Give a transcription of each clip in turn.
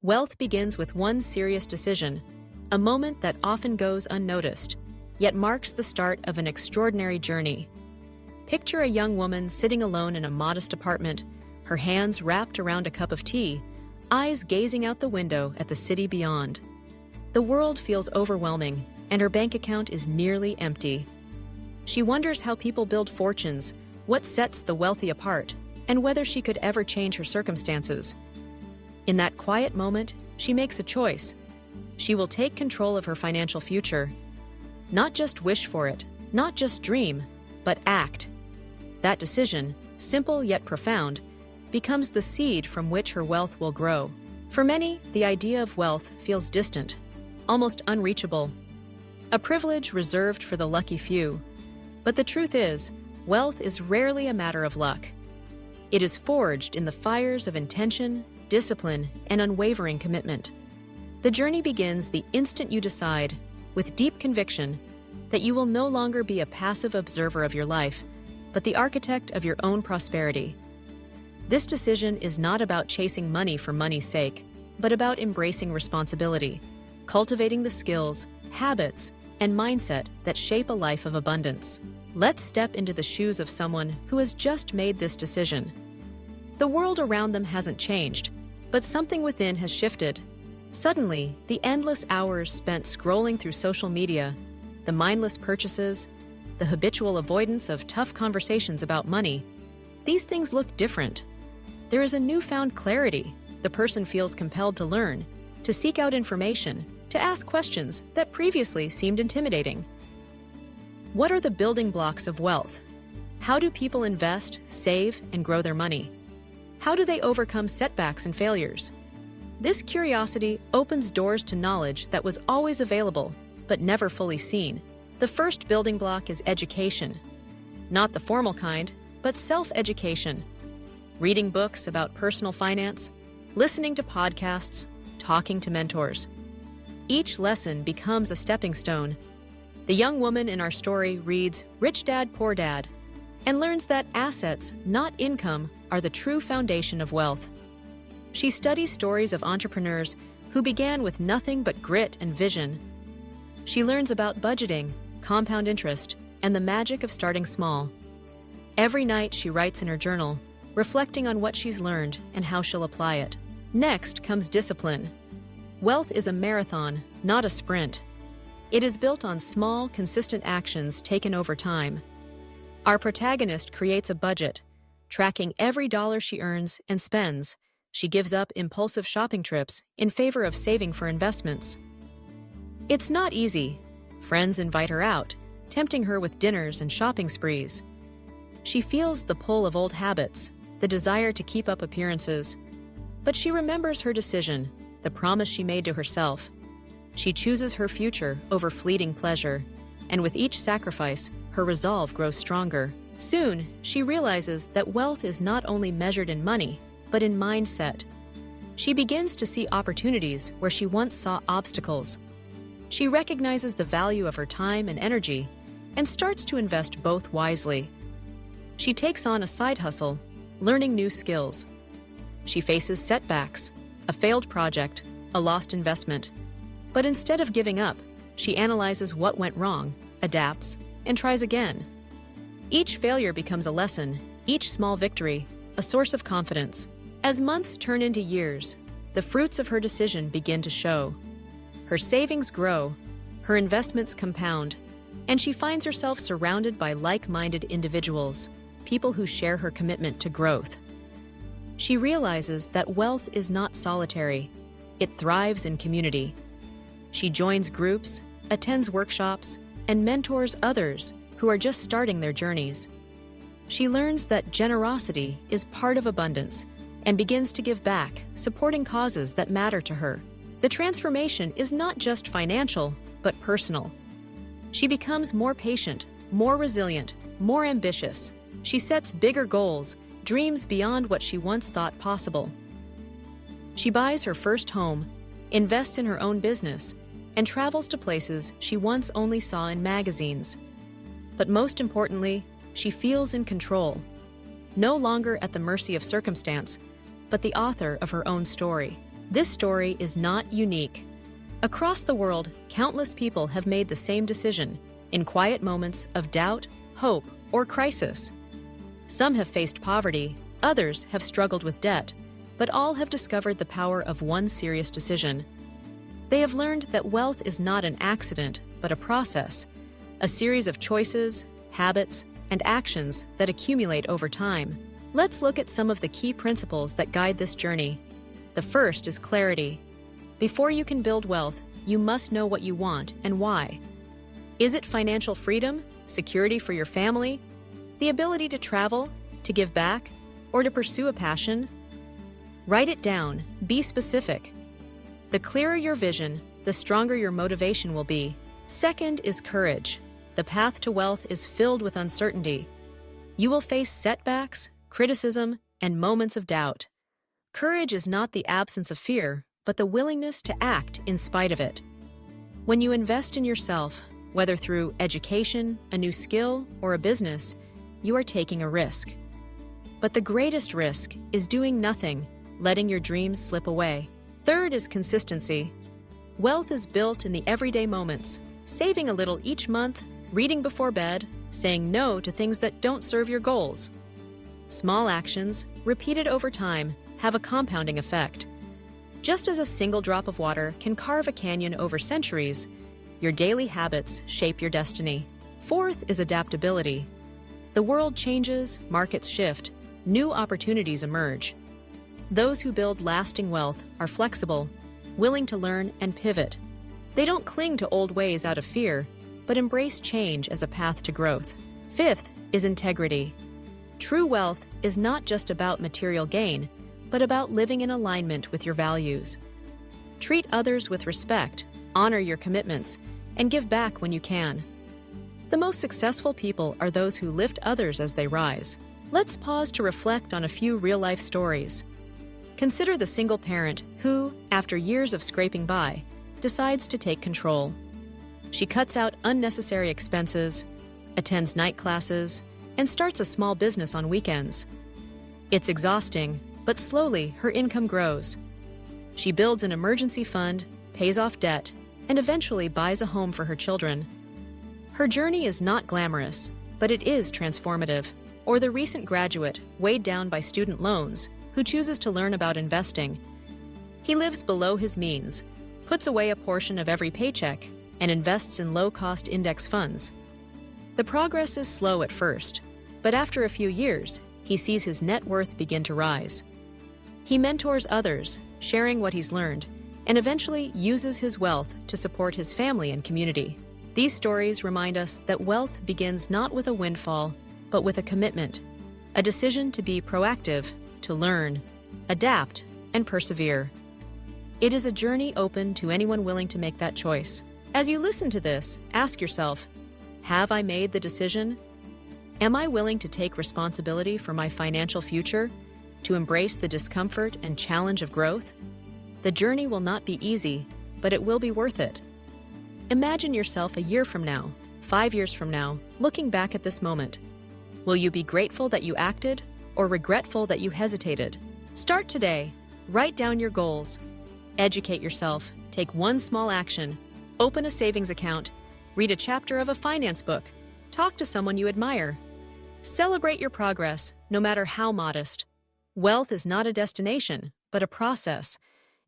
Wealth begins with one serious decision, a moment that often goes unnoticed, yet marks the start of an extraordinary journey. Picture a young woman sitting alone in a modest apartment, her hands wrapped around a cup of tea, eyes gazing out the window at the city beyond. The world feels overwhelming, and her bank account is nearly empty. She wonders how people build fortunes, what sets the wealthy apart, and whether she could ever change her circumstances. In that quiet moment, she makes a choice. She will take control of her financial future. Not just wish for it, not just dream, but act. That decision, simple yet profound, becomes the seed from which her wealth will grow. For many, the idea of wealth feels distant, almost unreachable, a privilege reserved for the lucky few. But the truth is, wealth is rarely a matter of luck. It is forged in the fires of intention, discipline, and unwavering commitment. The journey begins the instant you decide, with deep conviction, that you will no longer be a passive observer of your life, but the architect of your own prosperity. This decision is not about chasing money for money's sake, but about embracing responsibility, cultivating the skills, habits, and mindset that shape a life of abundance. Let's step into the shoes of someone who has just made this decision. The world around them hasn't changed, but something within has shifted. Suddenly, the endless hours spent scrolling through social media, the mindless purchases, the habitual avoidance of tough conversations about money, these things look different. There is a newfound clarity. The person feels compelled to learn, to seek out information, to ask questions that previously seemed intimidating. What are the building blocks of wealth? How do people invest, save, and grow their money? How do they overcome setbacks and failures? This curiosity opens doors to knowledge that was always available, but never fully seen. The first building block is education. Not the formal kind, but self-education. Reading books about personal finance, listening to podcasts, talking to mentors. Each lesson becomes a stepping stone. The young woman in our story reads Rich Dad, Poor Dad, and learns that assets, not income, are the true foundation of wealth. She studies stories of entrepreneurs who began with nothing but grit and vision. She learns about budgeting, compound interest, and the magic of starting small. Every night she writes in her journal, reflecting on what she's learned and how she'll apply it. Next comes discipline. Wealth is a marathon, not a sprint. It is built on small, consistent actions taken over time. Our protagonist creates a budget, tracking every dollar she earns and spends. She gives up impulsive shopping trips in favor of saving for investments. It's not easy. Friends invite her out, tempting her with dinners and shopping sprees. She feels the pull of old habits, the desire to keep up appearances. But she remembers her decision, the promise she made to herself. She chooses her future over fleeting pleasure, and with each sacrifice, her resolve grows stronger. Soon, she realizes that wealth is not only measured in money, but in mindset. She begins to see opportunities where she once saw obstacles. She recognizes the value of her time and energy and starts to invest both wisely. She takes on a side hustle, learning new skills. She faces setbacks, a failed project, a lost investment. But instead of giving up, she analyzes what went wrong, adapts, and tries again. Each failure becomes a lesson, each small victory, a source of confidence. As months turn into years, the fruits of her decision begin to show. Her savings grow, her investments compound, and she finds herself surrounded by like-minded individuals, people who share her commitment to growth. She realizes that wealth is not solitary. It thrives in community. She joins groups, attends workshops, and mentors others who are just starting their journeys. She learns that generosity is part of abundance and begins to give back, supporting causes that matter to her. The transformation is not just financial, but personal. She becomes more patient, more resilient, more ambitious. She sets bigger goals, dreams beyond what she once thought possible. She buys her first home, invests in her own business, and travels to places she once only saw in magazines. But most importantly, she feels in control, no longer at the mercy of circumstance, but the author of her own story. This story is not unique. Across the world, countless people have made the same decision in quiet moments of doubt, hope, or crisis. Some have faced poverty, others have struggled with debt, but all have discovered the power of one serious decision. They have learned that wealth is not an accident, but a process, a series of choices, habits, and actions that accumulate over time. Let's look at some of the key principles that guide this journey. The first is clarity. Before you can build wealth, you must know what you want and why. Is it financial freedom, security for your family, the ability to travel, to give back, or to pursue a passion? Write it down, be specific. The clearer your vision, the stronger your motivation will be. Second is courage. The path to wealth is filled with uncertainty. You will face setbacks, criticism, and moments of doubt. Courage is not the absence of fear, but the willingness to act in spite of it. When you invest in yourself, whether through education, a new skill, or a business, you are taking a risk. But the greatest risk is doing nothing, letting your dreams slip away. Third is consistency. Wealth is built in the everyday moments, saving a little each month, reading before bed, saying no to things that don't serve your goals. Small actions, repeated over time, have a compounding effect. Just as a single drop of water can carve a canyon over centuries, your daily habits shape your destiny. Fourth is adaptability. The world changes, markets shift, new opportunities emerge. Those who build lasting wealth are flexible, willing to learn and pivot. They don't cling to old ways out of fear, but embrace change as a path to growth. Fifth is integrity. True wealth is not just about material gain, but about living in alignment with your values. Treat others with respect, honor your commitments, and give back when you can. The most successful people are those who lift others as they rise. Let's pause to reflect on a few real-life stories. Consider the single parent who, after years of scraping by, decides to take control. She cuts out unnecessary expenses, attends night classes, and starts a small business on weekends. It's exhausting, but slowly her income grows. She builds an emergency fund, pays off debt, and eventually buys a home for her children. Her journey is not glamorous, but it is transformative. Or the recent graduate, weighed down by student loans, who chooses to learn about investing. He lives below his means, puts away a portion of every paycheck, and invests in low-cost index funds. The progress is slow at first, but after a few years, he sees his net worth begin to rise. He mentors others, sharing what he's learned, and eventually uses his wealth to support his family and community. These stories remind us that wealth begins not with a windfall, but with a commitment, a decision to be proactive, to learn, adapt, and persevere. It is a journey open to anyone willing to make that choice. As you listen to this, ask yourself, have I made the decision? Am I willing to take responsibility for my financial future, to embrace the discomfort and challenge of growth? The journey will not be easy, but it will be worth it. Imagine yourself a year from now, 5 years from now, looking back at this moment. Will you be grateful that you acted, or regretful that you hesitated? Start today. Write down your goals. Educate yourself. Take one small action. Open a savings account. Read a chapter of a finance book. Talk to someone you admire. Celebrate your progress, no matter how modest. Wealth is not a destination, but a process,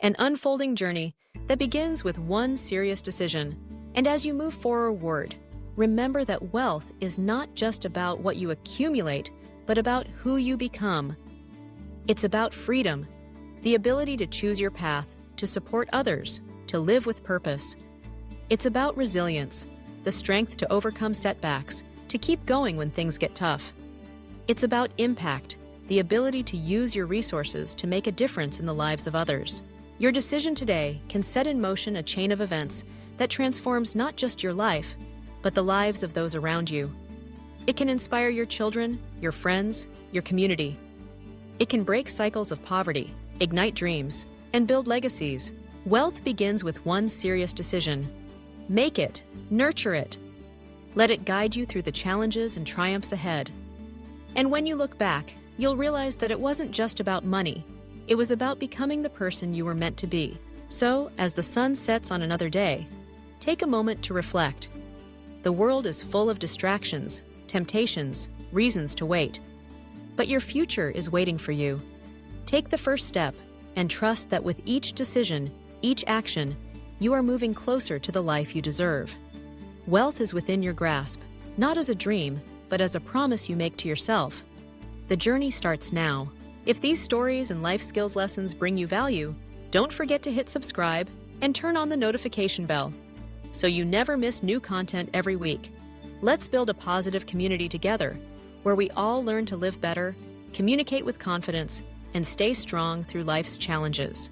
an unfolding journey that begins with one serious decision. And as you move forward, remember that wealth is not just about what you accumulate, but about who you become. It's about freedom, the ability to choose your path, to support others, to live with purpose. It's about resilience, the strength to overcome setbacks, to keep going when things get tough. It's about impact, the ability to use your resources to make a difference in the lives of others. Your decision today can set in motion a chain of events that transforms not just your life, but the lives of those around you. It can inspire your children, your friends, your community. It can break cycles of poverty, ignite dreams, and build legacies. Wealth begins with one serious decision. Make it, nurture it. Let it guide you through the challenges and triumphs ahead. And when you look back, you'll realize that it wasn't just about money. It was about becoming the person you were meant to be. So, as the sun sets on another day, take a moment to reflect. The world is full of distractions, temptations, reasons to wait. But your future is waiting for you. Take the first step and trust that with each decision, each action, you are moving closer to the life you deserve. Wealth is within your grasp, not as a dream, but as a promise you make to yourself. The journey starts now. If these stories and life skills lessons bring you value, don't forget to hit subscribe and turn on the notification bell so you never miss new content every week. Let's build a positive community together where we all learn to live better, communicate with confidence, and stay strong through life's challenges.